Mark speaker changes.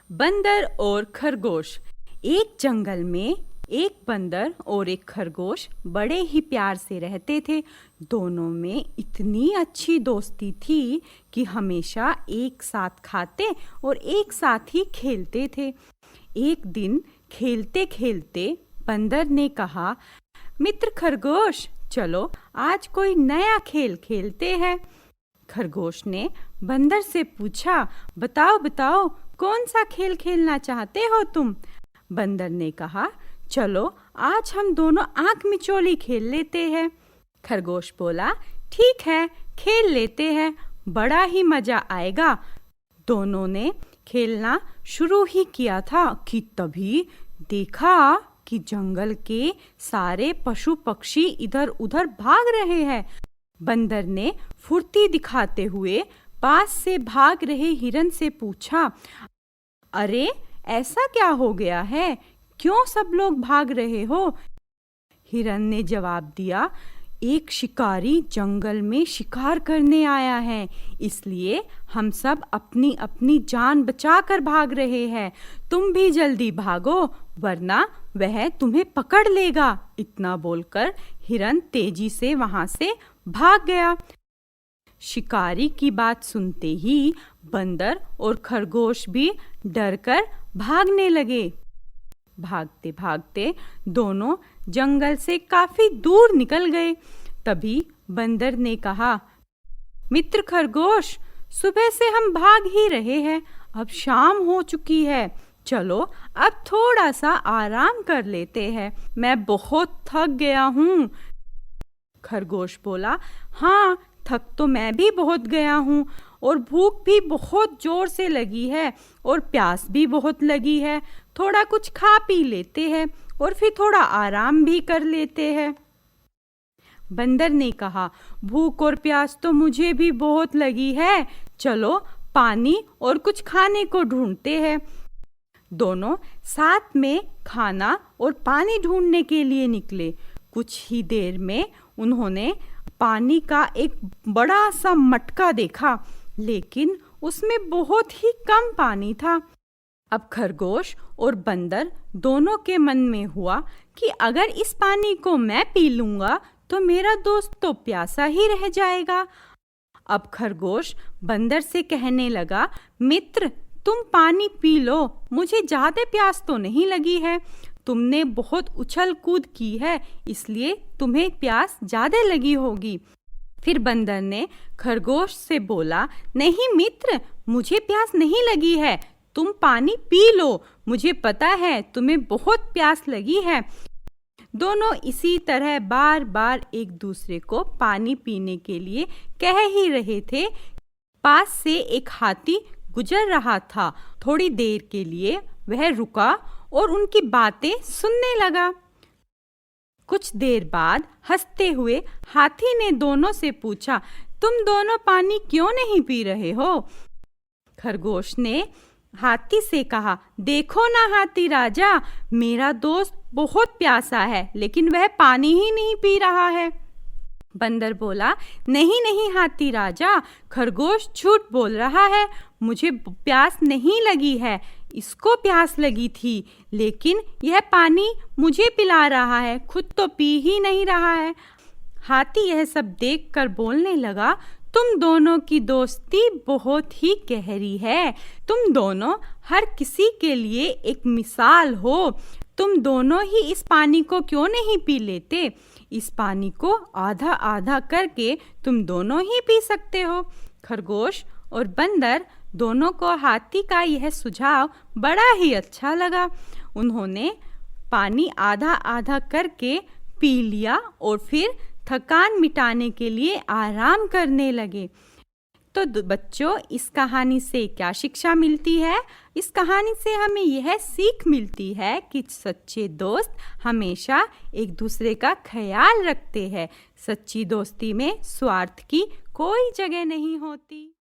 Speaker 1: बंदर और खरगोश। एक जंगल में एक बंदर और एक खरगोश बड़े ही प्यार से रहते थे। दोनों में इतनी अच्छी दोस्ती थी कि हमेशा एक साथ खाते और एक साथ ही खेलते थे। एक दिन खेलते खेलते बंदर ने कहा, मित्र खरगोश, चलो आज कोई नया खेल खेलते हैं। खरगोश ने बंदर से पूछा, बताओ बताओ, कौन सा खेल खेलना चाहते हो तुम? बंदर ने कहा, चलो आज हम दोनों आंख मिचौली खेल लेते हैं। खरगोश बोला, ठीक है, खेल लेते हैं, बड़ा ही मजा आएगा। दोनों ने खेलना शुरू ही किया था कि तभी देखा कि जंगल के सारे पशु पक्षी इधर उधर भाग रहे हैं। बंदर ने फुर्ती दिखाते हुए पास से भाग रहे हिरन से पूछा, अरे ऐसा क्या हो गया है, क्यों सब लोग भाग रहे हो? हिरन ने जवाब दिया, एक शिकारी जंगल में शिकार करने आया है, इसलिए हम सब अपनी अपनी जान बचाकर भाग रहे हैं। तुम भी जल्दी भागो, वरना वह तुम्हें पकड़ लेगा। इतना बोलकर हिरन तेजी से वहां से भाग गया। शिकारी की बात सुनते ही बंदर और खरगोश भी डरकर भागने लगे। भागते भागते दोनों जंगल से काफी दूर निकल गए। तभी बंदर ने कहा, मित्र खरगोश, सुबह से हम भाग ही रहे हैं, अब शाम हो चुकी है, चलो अब थोड़ा सा आराम कर लेते हैं, मैं बहुत थक गया हूँ। खरगोश बोला, हाँ, थक तो मैं भी बहुत गया हूँ और भूख भी बहुत जोर से लगी है और प्यास भी बहुत लगी है। थोड़ा कुछ खा पी लेते हैं और फिर थोड़ा आराम भी कर लेते हैं। बंदर ने कहा, भूख और प्यास तो मुझे भी बहुत लगी है, चलो पानी और कुछ खाने को ढूंढते हैं। दोनों साथ में खाना और पानी ढूंढने के लिए निकले। कुछ ही देर में उन्होंने पानी का एक बड़ा सा मटका देखा, लेकिन उसमें बहुत ही कम पानी था। अब खरगोश और बंदर दोनों के मन में हुआ कि अगर इस पानी को मैं पी लूंगा तो मेरा दोस्त तो प्यासा ही रह जाएगा। अब खरगोश बंदर से कहने लगा, मित्र, तुम पानी पी लो, मुझे ज्यादा प्यास तो नहीं लगी है। तुमने बहुत उछल कूद की है, इसलिए तुम्हें प्यास ज्यादा लगी होगी। फिर बंदर ने खरगोश से बोला, नहीं मित्र, मुझे प्यास नहीं लगी है, तुम पानी पी लो, मुझे पता है तुम्हें बहुत प्यास लगी है। दोनों इसी तरह बार बार एक दूसरे को पानी पीने के लिए कह ही रहे थे। पास से एक हाथी गुजर रहा था। थोड़ी देर के लिए वह रुका और उनकी बातें सुनने लगा। कुछ देर बाद हंसते हुए हाथी ने दोनों से पूछा, तुम दोनों पानी क्यों नहीं पी रहे हो? खरगोश ने हाथी से कहा, देखो ना हाथी राजा, मेरा दोस्त बहुत प्यासा है, लेकिन वह पानी ही नहीं पी रहा है। बंदर बोला, नहीं नहीं हाथी राजा, खरगोश झूठ बोल रहा है, मुझे प्यास नहीं लगी है, इसको प्यास लगी थी, लेकिन यह पानी मुझे पिला रहा है, खुद तो पी ही नहीं रहा है। हाथी यह सब देखकर बोलने लगा, तुम दोनों की दोस्ती बहुत ही गहरी है, तुम दोनों हर किसी के लिए एक मिसाल हो। तुम दोनों ही इस पानी को क्यों नहीं पी लेते? इस पानी को आधा आधा करके तुम दोनों ही पी सकते हो। खरगोश और बंदर दोनों को हाथी का यह सुझाव बड़ा ही अच्छा लगा। उन्होंने पानी आधा आधा करके पी लिया और फिर थकान मिटाने के लिए आराम करने लगे। तो बच्चों, इस कहानी से क्या शिक्षा मिलती है? इस कहानी से हमें यह सीख मिलती है कि सच्चे दोस्त हमेशा एक दूसरे का ख्याल रखते हैं। सच्ची दोस्ती में स्वार्थ की कोई जगह नहीं होती।